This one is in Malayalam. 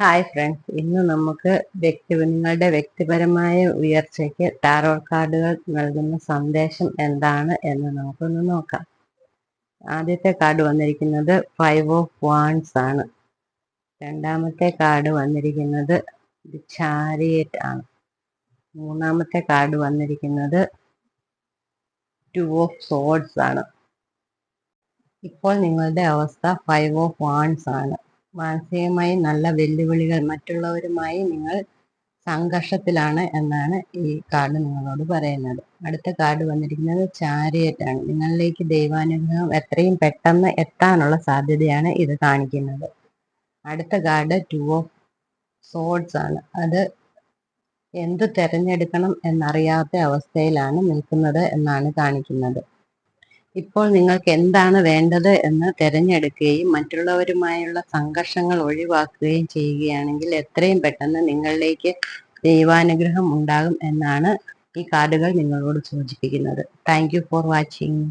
ഹായ് ഫ്രണ്ട്സ്, ഇന്ന് നമുക്ക് നിങ്ങളുടെ വ്യക്തിപരമായ ഉയർച്ചയ്ക്ക് ടാറോ കാർഡുകൾ നൽകുന്ന സന്ദേശം എന്താണ് എന്ന് നമുക്കൊന്ന് നോക്കാം. ആദ്യത്തെ കാർഡ് വന്നിരിക്കുന്നത് 5 ഓഫ് വാൻഡ്സ് ആണ്. രണ്ടാമത്തെ കാർഡ് വന്നിരിക്കുന്നത് ദി ചാരിയറ്റ് ആണ്. മൂന്നാമത്തെ കാർഡ് വന്നിരിക്കുന്നത് 2 ഓഫ് സോർഡ്സ് ആണ്. ഇപ്പോൾ നിങ്ങളുടെ അവസ്ഥ 5 ഓഫ് വാൻഡ്സ് ആണ്. മാനസികമായി നല്ല വെല്ലുവിളികൾ, മറ്റുള്ളവരുമായി നിങ്ങൾ സംഘർഷത്തിലാണ് എന്നാണ് ഈ കാർഡ് നിങ്ങളോട് പറയുന്നത്. അടുത്ത കാർഡ് വന്നിരിക്കുന്നത് ചാരിയറ്റ് ആണ്. നിങ്ങളിലേക്ക് ദൈവാനുഗ്രഹം എത്രയും പെട്ടെന്ന് എത്താനുള്ള സാധ്യതയാണ് ഇത് കാണിക്കുന്നത്. അടുത്ത കാർഡ് 2 ഓഫ് സോർഡ്സ് ആണ്. അത് എന്ത് തെരഞ്ഞെടുക്കണം എന്നറിയാത്ത അവസ്ഥയിലാണ് നിൽക്കുന്നത് എന്നാണ് കാണിക്കുന്നത്. ഇപ്പോൾ നിങ്ങൾക്ക് എന്താണ് വേണ്ടത് എന്ന് തിരഞ്ഞെടുക്കുകയും മറ്റുള്ളവരുമായുള്ള സംഘർഷങ്ങൾ ഒഴിവാക്കുകയും ചെയ്യുകയാണെങ്കിൽ എത്രയും പെട്ടെന്ന് നിങ്ങളിലേക്ക് ദൈവാനുഗ്രഹം ഉണ്ടാകും എന്നാണ് ഈ കാർഡുകൾ നിങ്ങളോട് സൂചിപ്പിക്കുന്നത്. Thank you for watching.